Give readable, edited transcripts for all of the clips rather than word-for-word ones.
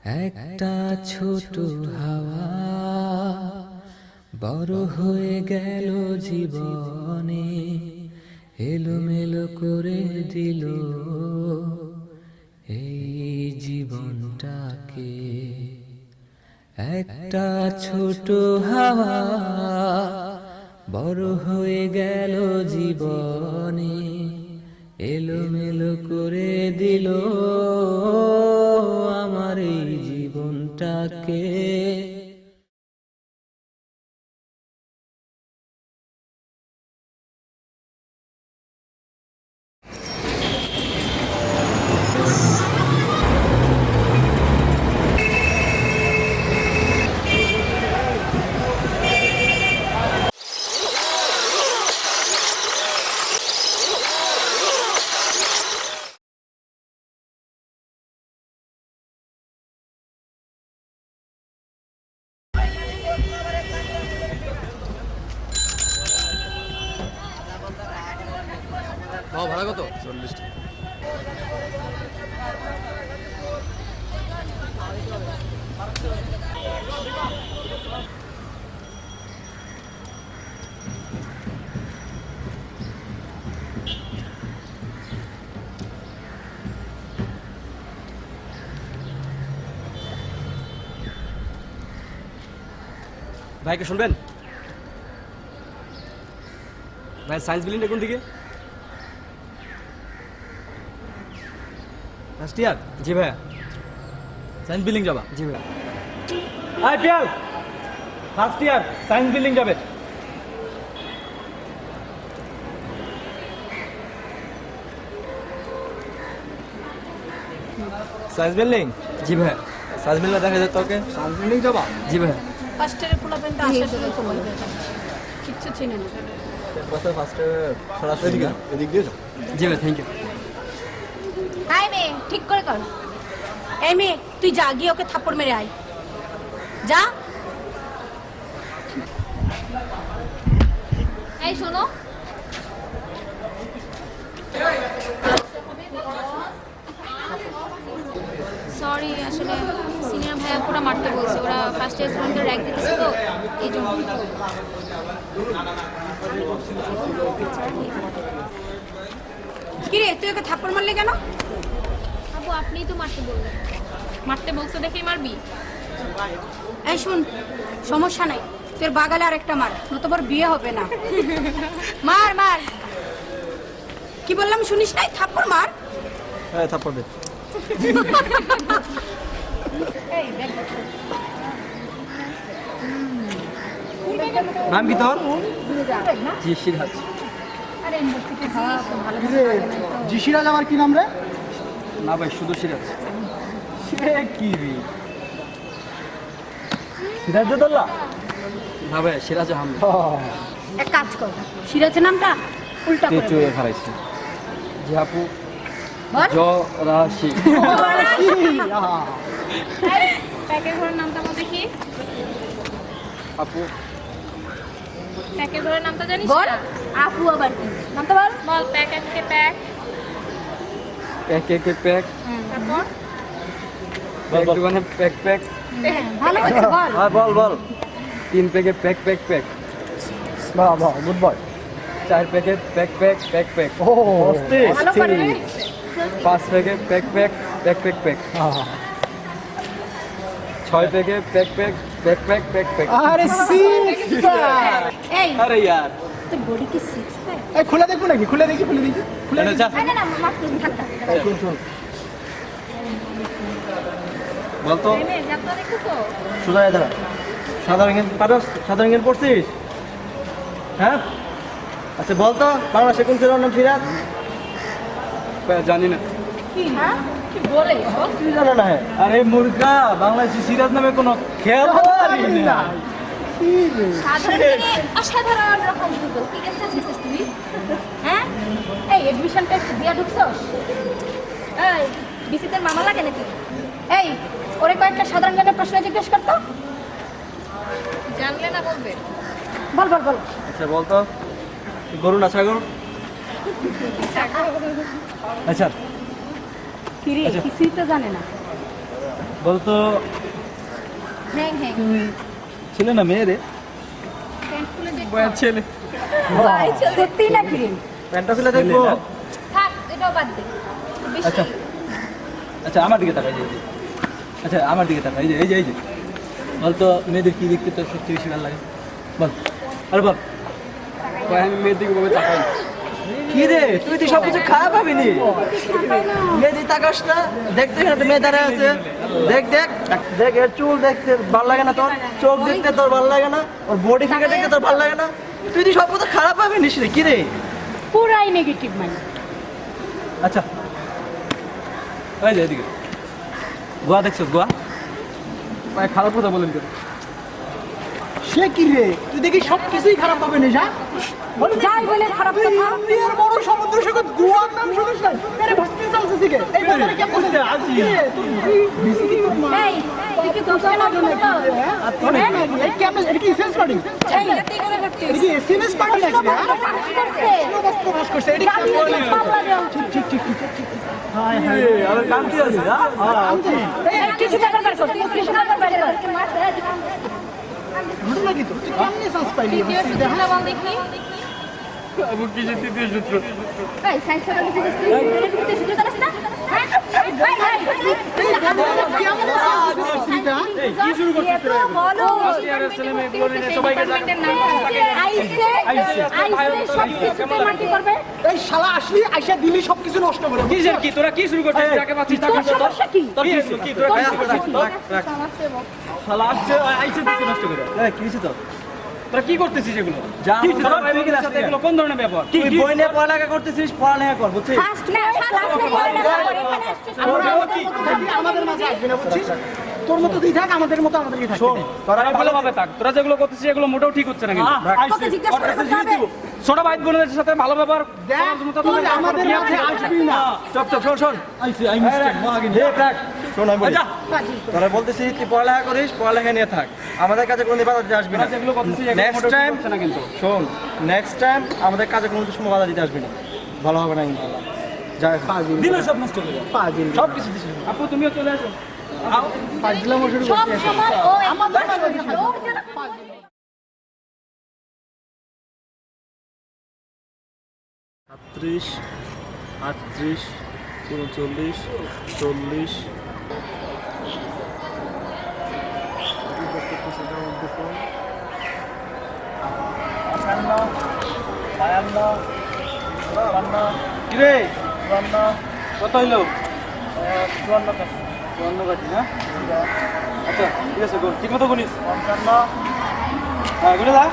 একটা ছোট হাওয়া বড় হয়ে গেল জীবনে, এলোমেলো করে দিল এই জীবনটাকে। একটা ছোট হাওয়া বড় হয়ে গেল জীবনে, এলোমেলো করে দিল আমার এই জীবনটাকে। ভাড়া কত? 40 টাকা। ভাইকে শুনবেন? ভাই সায়েন্স বিল্ডিংটা কোন দিকে? First year? জি ভাইয়া। সায়েন্স বিল্ডিং যাবা? জি ভাইয়া। আই Piyal first year science building যাবে। Science building? জি ভাইয়া। সায়েন্স বিল্ডিং দেখা যায় তোকে? সায়েন্স বিল্ডিং যাবা? জি ভাইয়া। ফার্স্ট ইয়ারের পোলাপেনটা আসার সময় তো বলবে কিচ্ছু চিনে না। বছর ফার্স্ট সরাসরি এদিক দিয়ে যাও। জি ভাই, থ্যাংক ইউ। আয় মেয়ে, ঠিক করে কর। এই মেয়ে, তুই যা গিয়ে ওকে থাপ্পড় মেরে আয়, যা। এই শোনো, সরি আসলে সিনিয়র ভাইয়া পুরো মারতে বলছে, ওরা ফার্স্ট ইয়ার স্টুডেন্টদের র্যাঙ্ক দিতেছে তো এই জন্য। কি রে, তুই ওকে থাপ্পড় মারলি কেন? আপু আপনিই তো মারতে বললেন। মারতে বলছো দেখেই মারবি? এই শুন, সমস্যা নাই, তোর বাগালে আর একটা মার, নতুবা বিয়ে হবে না। মার মার, কি বললাম শুনিস নাই? থাপ্পড় মার। হ্যাঁ, থাপ্পড় দে। নাম কি তোর? জি সিরাজ। জি সিরাজ, আমার কি নাম রে? না ভাই, শুধু সিরাজ। কি রে সিরাজ দোল্লা? না ভাই, সিরাজ আহমেদ। এক কাজ কর, সিরাজের নামটা উল্টা করে চুয়ে খারাইছে। জি আপু। বল। জরাশি। প্যাকের ঘরের নামটা বল দেখি। আপু। প্যাকের ঘরের নামটা জানিস বল। না? আপু আবার কি নামটা বল? বল প্যাক একে প্যাক। এক এক প্যাক। তারপর বল মানে প্যাক প্যাক। ভালো হচ্ছে, বল। হ্যাঁ বল বল। 3 প্যাকে প্যাক প্যাক প্যাক। বাহ বাহ, গুড বয়। 4 প্যাকে প্যাক প্যাক প্যাক প্যাক। ও ভালো করে। 5 প্যাকে pack pack pack pack pack. 6 প্যাকে pack pack pack pack pack pack. আরে সিক্স। এই আরে यार, তোর বডি কি সিক্স প্যাক? এই খুলে দেখবো নাকি? খুলে দেখি, খুলে দেখি, খুলে দেখি। যা না না, মাফ করুন, থাক থাক। শুন শুন, বল তো। এই যাত্রা দেখছো? সোজা দাঁড়া। সাধারণ জ্ঞান পারস? সাধারণ জ্ঞান পড়ছিস? হ্যাঁ, আচ্ছা বল তো, বাংলাদেশে কোন ছেলের নাম সিরাজ? জানি না। কি হ্যাঁ কি বলে? তুই জানো না? হ্যাঁ, আরে মুর্গা, বাংলাদেশি সিরাজ নামে কোনো খেয়াল না। সাধারণ অসাধারণ রকম গুগল কি গেছছিস তুই? হ্যাঁ, এই এডমিশন টেস্ট দিয়া ঢুকছস? এই বিসিতে মামা লাগে নাকি? এই ওরে কয়েকটা সাধারণ জ্ঞানের প্রশ্ন জিজ্ঞেস করতো। জানলে না বলবে। বল বল বল। আচ্ছা বল তো, গরু না ছাগল? আচ্ছা কি রে, আচ্ছা। কিছুই তো জানে না। বলতো হ্যাং হ্যাং ছেলে না মেয়ে রে? প্যান্ট খুলে দেখো বয়া ছেলে। ভাই সত্যি নাকি রে প্যান্টটা খুলে দেখবো। ছেলে না? থাক এটাও বাদ দে বেশি আচ্ছা। আচ্ছা আমার দিকে তাকাই, এই যে। আচ্ছা আমার দিকে তাকাই, এই যে বলতো মেয়েদের কি দেখতে তোর সবচেয়ে বেশি ভালো লাগে? বল, আরে বল। আমি মেয়ের দিকে ভাবে তাকাই। কি রে তুই তো সবকিছু খারাপ ভাবিনি। মেয়ে দিয়ে তাকাস না, দেখতে না মেয়ে দাঁড়ায় আছে। দেখ দেখ দেখ, এর চুল দেখতে ভালো লাগে না তোর, চোখ দেখতে তোর ভালো লাগে না, ওর বডি ফিগার দেখতে তোর ভালো লাগে না। তুই তো সব কথা খারাপ ভাবিনিস রে, কি রে? পুরাই নেগেটিভ মানে আচ্ছা এই যে এদিকে গোয়া দেখছো? গোয়া ভাই খারাপ কথা বলেন কেন? সে কি রে, তুই দেখি সব কিছুই খারাপ হবে না যা যাই বলে খারাপ কথা ইন্ডিয়ার বড় সমুদ্র সৈকত গোয়ার নাম শুনিস না? মেরে ভাসতে চলছে সিকে এই ব্যাপারে কেমন আছে আজি বিসি কি তোর মা এই তুই কি গোসল না করছো এই কেমন এটা কি সেন্স পার্টি এই এটাই করে করতে এটা কি এসএমএস পার্টি নাকি করছে বস্তু নষ্ট করছে এটা কি পাল্লা দেওয়া উচিত। হাই হাই আমার কাম কি আছে? এই কিছু টাকা বের কর কিছু টাকা বের কর কি মারছে ঘটনা কি তো তুই কেমনে সেন্স পাইলি দেখা বল দেখি আবু কি যে তৃতীয় সূত্র? এই সাইন্স করে দিতে তুই শিখতে জানিস না হ্যাঁ ভাই ভাই কেমন আছে কি শুরু করছিস তোরা? বলো ইয়ারের ছেলে মেয়েগুলো নিয়ে সবাইকে আইসে সব কিছুতে মাটি করবে এই শালা আসলি আইসা দিলি সবকিছু নষ্ট করে কিসের কি? তোরা কি শুরু করছিস? যাকে পাচ্ছিস তাকে তোর সমস্যা কি তোর কি হয়েছে? কি তোরা কি শুরু করছিস? সমস্যা বল শালা আসছে আইছে দিতে নষ্ট করে। এই কি হইছে তোর? তোরা কি করতেছিস এগুলো? যা কি হচ্ছে তোরা ভাই ভাইকে সাথে এগুলো কোন ধরনের ব্যাপার? তুই বই নিয়ে পড়ালেখা করতেছিস, পড়ালেখা কর বুঝছিস? ফার্স্ট না ফার্স্ট এখানে আসছিস আমাদের মাঝে আসবি না বুঝছিস তোর মতো তুই থাক আমাদের মতো আমাদেরকে থাক শোন তোরা ভালোভাবে থাক। তোরা যেগুলো করতেছিস এগুলো মোটেও ঠিক হচ্ছে না কিন্তু। তোকে জিজ্ঞাসা করতে হবে ছোট ভাই বোনদের সাথে ভালো ব্যবহার করার জন্য তো তুই তোদের আমাদের মাঝে আসবি না চপ চপ শোন শোন শোন আমি বলি। তোরা বলতেছিস তুই পড়ালেখা করিস, পড়ালেখা নিয়ে থাক, আমাদের কাছে কোনো বাধা দিতে আসবি না। যেগুলো করতেছিস এগুলো নেক্সট মোটেও ঠিক টাইম হচ্ছে না কিন্তু। শোন, নেক্সট টাইম আমাদের কাছে কোনো সময় বাধা দিতে আসবি না, ভালো হবে না কিন্তু। যাই হোক। দিল সব নষ্ট করে ফাজিল সব কিছু দিছিস। আপু তুমিও চলে আসো। ফাজলামো শুরু সব করছিস সময় ও আমাদের ওর যেন 38, 38, 39, 40, কি রে? কত হইলো? 54 কাটি না? আচ্ছা ঠিক আছে গুণ। ঠিক মতো গুনিস। হ্যাঁ গুনে যা।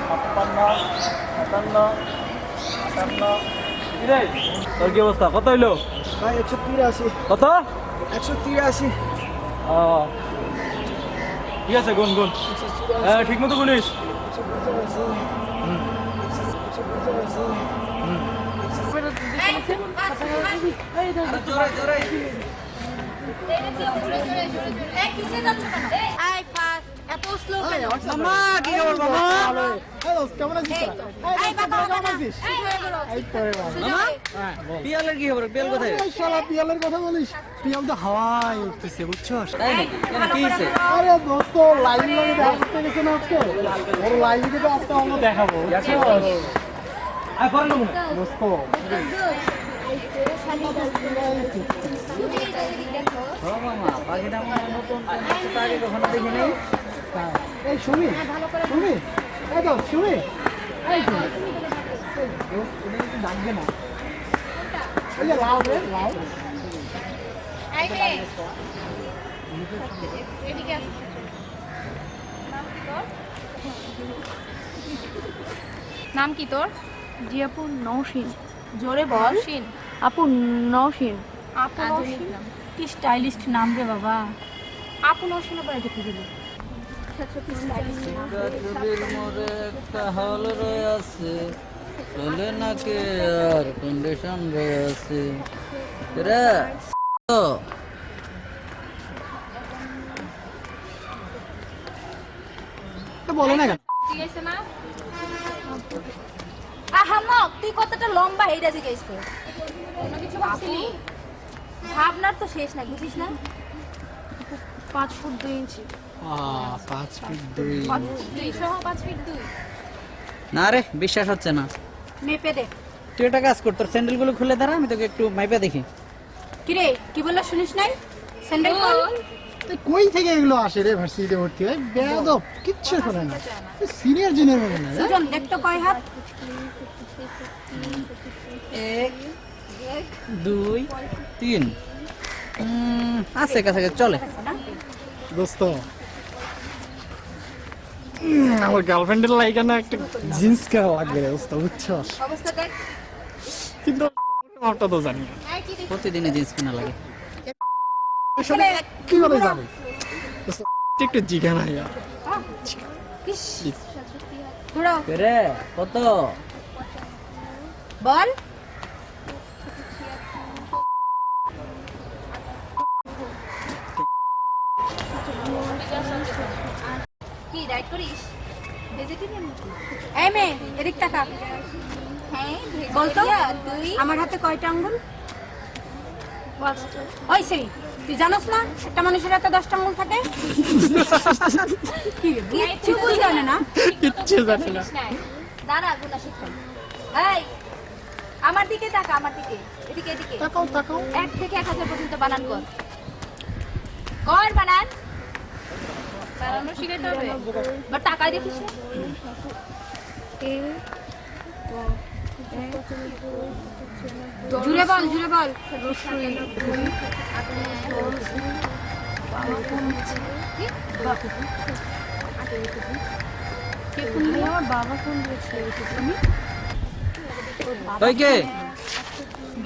কি রে? তোর কি অবস্থা? কত হইলো? ভাই 183 কত? 183 ও ঠিক আছে গুণ গুণ। হ্যাঁ ঠিক মতো গুনিস। মামা কি খবর মামা হ্যালো কেমন আছিস কেমন আছিস এই তো রে মামা পিয়ালের কি খবর? পিয়াল কোথায়? এই শালা পিয়ালের কথা বলিস পিয়াল তো হাওয়ায় উঠতেছে বুঝছস তাই নাকি? কেন কি হইছে? আরে দোস্ত লাইন লাগে দেখতে গেছে না আজকে ওর লাইন লাগে তো আজকে আমরা দেখাবো বুঝছস আয় পড়া না মনে। দোস্ত ও মামা, পাখিটা আমার নতুন তো আগে কখনো দেখি নাই। এই সুমি সুমি এই তো সুমি এই সুমি এই দোস্ত এটা একটু ডাকবে না এই যে লাউ রে লাউ নাম কি তোর? জি আপু নওশিন। জোরে বল। নওশিন আপু নওশিন। আপু নওশিন কি স্টাইলিস্ট নাম রে বাবা। আপু নওশিন আবার এটা কি দিলি? চুলের মোড়ে একটা হল রয়ে আছে, চলে না কে আর কন্ডিশন রয়ে আছে রে। তো বলো না কেন ঠিক আছে না? আহামক তুই কতটা লম্বা হেইরা জিগাইছিস অন্য কিছু ভাবছিলি? ভাবনার তো শেষ নাই বুঝিস না 5 ফুট 2 ইঞ্চি। 5 ফিট 2। 5 ফুট 2 সহ 5 ফিট 2। না রে বিশ্বাস হচ্ছে না। মেপে দে। তুই একটা কাজ কর, তোর স্যান্ডেলগুলো খুলে দাঁড়া, আমি তোকে একটু মাইপা দেখি। কি রে কি বললা শুনিস নাই? স্যান্ডেল খোল। তুই কই থেকে এগুলো আসে রে ভার্সিটিতে ভর্তি হয়? বেয়াদব, কিচ্ছু করে না। সিনিয়র জুনিয়র মনে না। সুজন দেখ তো কয় হাত? 1 2 3 আছে কাছাকাছি, চলে। দোস্ত, আমার গার্লফ্রেন্ডের লাইকা না একটা জিন্স কেনা লাগবে রে দোস্ত, বুঝছস? অবস্থা দেখ। কিন্তু মাপটা তো জানি না। প্রতিদিনই জিন্স কিনা লাগে। আসলে কি করে যাবে দোস্ত? একটু জিজ্ঞা না ইয়া। ইস ঘুরো রে কত? বল। কি রাইড করিস? ভেজিটেরিয়ান নাকি? এই মেয়ে এদিক তাকা। হ্যাঁ বল তো আমার হাতে কয়টা আঙ্গুল? ওই সেই তুই জানোস না একটা মানুষের হাতে 10টা আঙ্গুল থাকে? কিচ্ছু জানে না। কিচ্ছু জানি না। দাঁড়া গুনা শিখাই। এই আমার দিকে তাকা, আমার দিকে, এদিকে এদিকে। তাকাও তাকাও। 1 থেকে 1000 পর্যন্ত বানান কর। কর বানান। বানানো শিখাইতে হবে। বাট তাকায় দেখিস না। জুড়ে বল, জুড়ে বল। আমার বাবা ফোন দিয়েছে। তুই কে?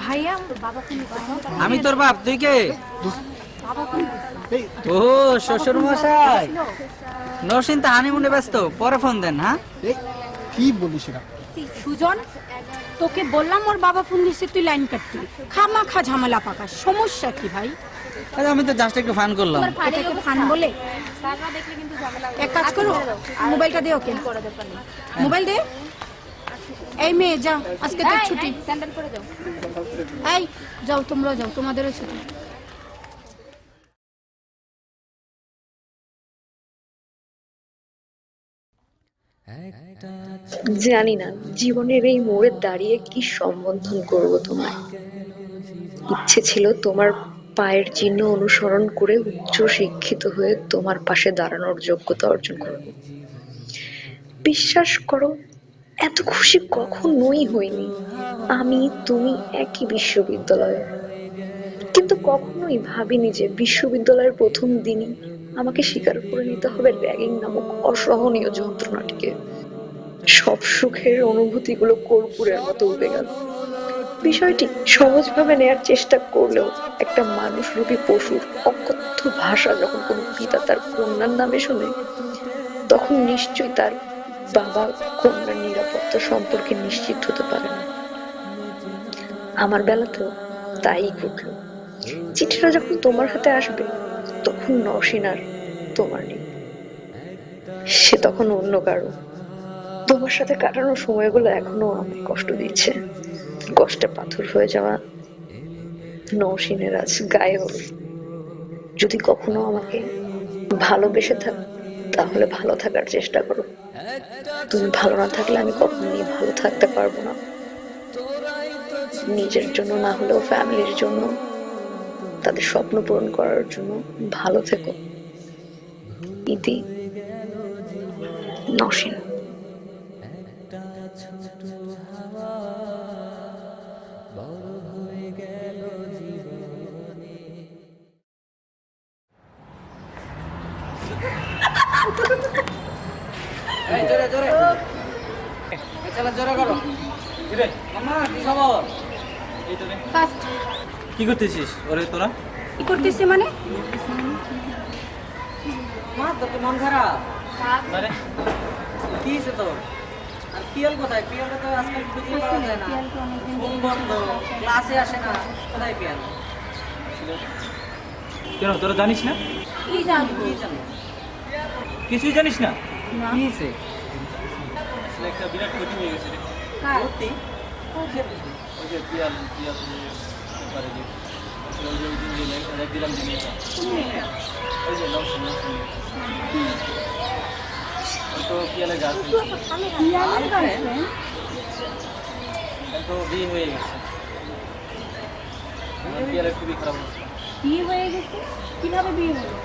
ভাইয়া আমার বাবা ফোন দিয়েছে। আমি তোর বাপ, তুই কে? ও শ্বশুর মশাই। নরসিং তো হানিমুনে ব্যস্ত, পরে ফোন দেন। হ্যাঁ এই কি বলিস এটা? সুজন তোকে বললাম ওর বাবা ফোন দিচ্ছে, তুই লাইন কাটতি। খামাখা ঝামেলা পাকাস, সমস্যা কি ভাই? আরে আমি তো জাস্ট একটু ফান করলাম। এটাকে ফান বলে? এক কাজ করো, মোবাইলটা দে ওকে। মোবাইল দে। এই মেয়ে যাও, আজকে তো ছুটি। এই যাও, তোমরা যাও, তোমাদেরও ছুটি। জানি না জীবনের এই মোড়ে দাঁড়িয়ে কি সম্বোধন করব তোমায়। ইচ্ছে ছিল তোমার পায়ের চিহ্ন অনুসরণ করে উচ্চ শিক্ষিত হয়ে তোমার পাশে দাঁড়ানোর যোগ্যতা অর্জন করব। বিশ্বাস করো, এত খুশি কখনোই হইনি। আমি তুমি একই বিশ্ববিদ্যালয়ে, কিন্তু কখনোই ভাবিনি যে বিশ্ববিদ্যালয়ের প্রথম দিনই আমাকে স্বীকার করে নিতে হবে র্যাগিং নামক অসহনীয় যন্ত্রণাটিকে। সব সুখের অনুভূতিগুলো কর্পূরের মতো উঠে গেল। বিষয়টি সহজভাবে নেয়ার চেষ্টা করলেও একটা মানুষরূপী পশুর অকথ্য ভাষা যখন কোনো পিতা তার কন্যার নামে শোনে, তখন নিশ্চয়ই তার বাবা কন্যার নিরাপত্তা সম্পর্কে নিশ্চিত হতে পারে না। আমার বেলাতেও তাই ঘটল। চিঠিটা যখন তোমার হাতে আসবে, তখন নরসিন আর তোমার নেই, সে তখন অন্য কারো। তোমার সাথে কাটানো সময়গুলো এখনো আমাকে কষ্ট দিচ্ছে। কষ্টে পাথর হয়ে যাওয়া নরসিনের আজ গায়ে হল। যদি কখনো আমাকে ভালোবেসে থাক, তাহলে ভালো থাকার চেষ্টা করো। তুমি ভালো না থাকলে আমি কখনোই ভালো থাকতে পারবো না। নিজের জন্য না হলেও ফ্যামিলির জন্য, তাদের স্বপ্ন পূরণ করার জন্য ভালো থেকো। ইতি, নরসিন। এই জোরে জোরে, এই চালা জোরে করো। মামা কি খবর? ফার্স্ট কি করতেছিস ওরে তোরা? কি করতেছে মানে? মা তোর কি মন খারাপ? মানে কি হয়েছে তোর? আর পিয়াল কোথায়? পিয়ালটা তো আজকাল খুঁজে পাওয়া যায় না, ফোন বন্ধ, ক্লাসে আসে না, কোথায় পিয়াল? কেন তোরা জানিস না? কি জানবো? কি জানো? কিছুই জানিস না? কি হয়েছে? আসলে একটা বিরাট ক্ষতি হয়ে গেছে রে। কার? সত্যি? ওই যে পিয়াল ব্যাপারে যে ওই যে ওই দিন যে রেক দিলাম যে মেয়েটা ওই যে নওশিন ওই তো পিয়ালে গার্লফ্রেন্ড তো বিয়ে হয়ে গেছে পিয়ালের খুবই খারাপ অবস্থা বিয়ে হয়ে গেছে? কিভাবে বিয়ে হলো?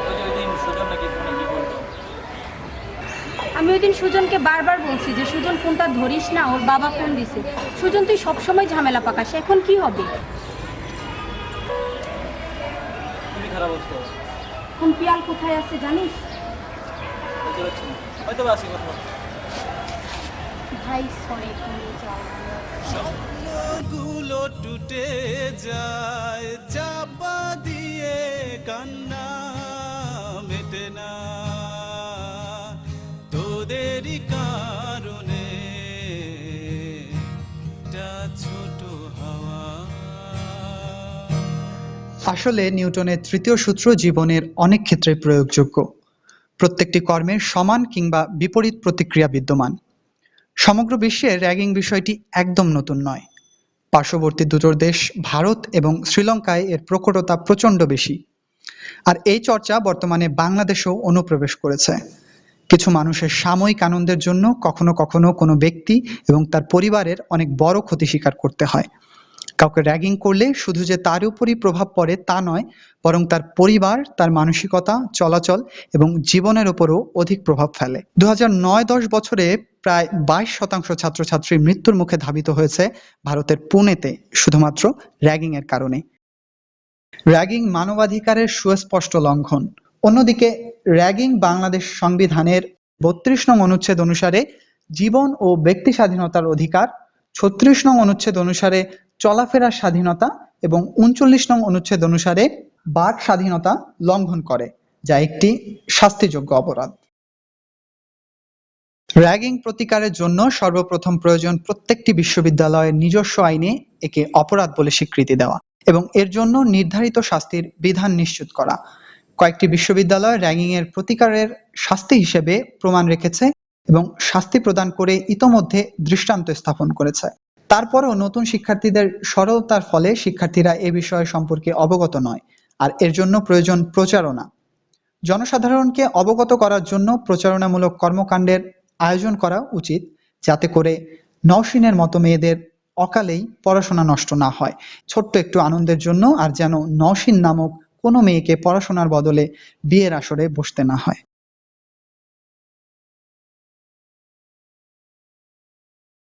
ওই যে ওই দিন সুজন নাকি ফোনে কি বলতো আমি ওই দিন সুজনকে বারবার বলছি যে সুজন ফোনটা ধরিস না, ওর বাবা ফোন দিছে। সুজন তুই সবসময় ঝামেলা পাকাস, এখন কি হবে? খুবই খারাপ অবস্থা এখন পিয়াল কোথায় আছে জানিস? বলতে পারছি না হয়তো বা আসি কথা ভাই সরি, গুলো টুটে যায় চাপা দিয়ে কান্না মেটে না তোদেরই কারণে ছোট হাওয়া। আসলে নিউটনের তৃতীয় সূত্র জীবনের অনেক ক্ষেত্রে প্রয়োগযোগ্য। প্রত্যেকটি কর্মের সমান কিংবা বিপরীত প্রতিক্রিয়া বিদ্যমান। সমগ্র বিশ্বে র্যাগিং বিষয়টি একদম নতুন নয়। পার্শ্ববর্তী দুটো দেশ ভারত এবং শ্রীলঙ্কায় এর প্রকটতা প্রচণ্ড বেশি। আর এই চর্চা বর্তমানে বাংলাদেশেও অনুপ্রবেশ করেছে। কিছু মানুষের সাময়িক আনন্দের জন্য কখনো কখনো কোনো ব্যক্তি এবং তার পরিবারের অনেক বড় ক্ষতি স্বীকার করতে হয়। কাউকে র্যাগিং করলে শুধু যে তার উপরই প্রভাব পড়ে তা নয়, বরং তার পরিবার, তার মানসিকতা, চলাচল এবং জীবনের উপরও অধিক প্রভাব ফেলে। 2009-10 বছরে প্রায় 22% ছাত্রছাত্রী মৃত্যুর মুখে ধাবিত হয়েছে ভারতের পুনেতে শুধুমাত্র র্যাগিং এর কারণে। র্যাগিং মানবাধিকারের সুস্পষ্ট লঙ্ঘন। অন্যদিকে র্যাগিং বাংলাদেশ সংবিধানের 32 নং অনুচ্ছেদ অনুসারে জীবন ও ব্যক্তি স্বাধীনতার অধিকার, 36 নং অনুচ্ছেদ অনুসারে চলাফেরার স্বাধীনতা এবং 39 নং অনুচ্ছেদ অনুসারে বাক স্বাধীনতা লঙ্ঘন করে, যা একটি শাস্তিযোগ্য অপরাধ। র্যাগিং প্রতিকারের জন্য সর্বপ্রথম প্রয়োজন প্রত্যেকটি বিশ্ববিদ্যালয়ের নিজস্ব আইনে একে অপরাধ বলে স্বীকৃতি দেওয়া এবং এর জন্য নির্ধারিত শাস্তির বিধান নিশ্চিত করা। কয়েকটি বিশ্ববিদ্যালয় র্যাগিং এর প্রতিকারের শাস্তি হিসেবে প্রমাণ রেখেছে এবং শাস্তি প্রদান করে ইতোমধ্যে দৃষ্টান্ত স্থাপন করেছে। তারপরও নতুন শিক্ষার্থীদের সরলতার ফলে শিক্ষার্থীরা এ বিষয় সম্পর্কে অবগত নয়, আর এর জন্য প্রয়োজন প্রচারণা। জনসাধারণকে অবগত করার জন্য প্রচারণামূলক কর্মকাণ্ডের আয়োজন করা উচিত, যাতে করে নওশিনের মতো মেয়েদের অকালেই পড়াশোনা নষ্ট না হয়। ছোট্ট একটু আনন্দের জন্য আর যেন নওশিন নামক কোনো মেয়েকে পড়াশোনার বদলে বিয়ের আসরে বসতে না হয়।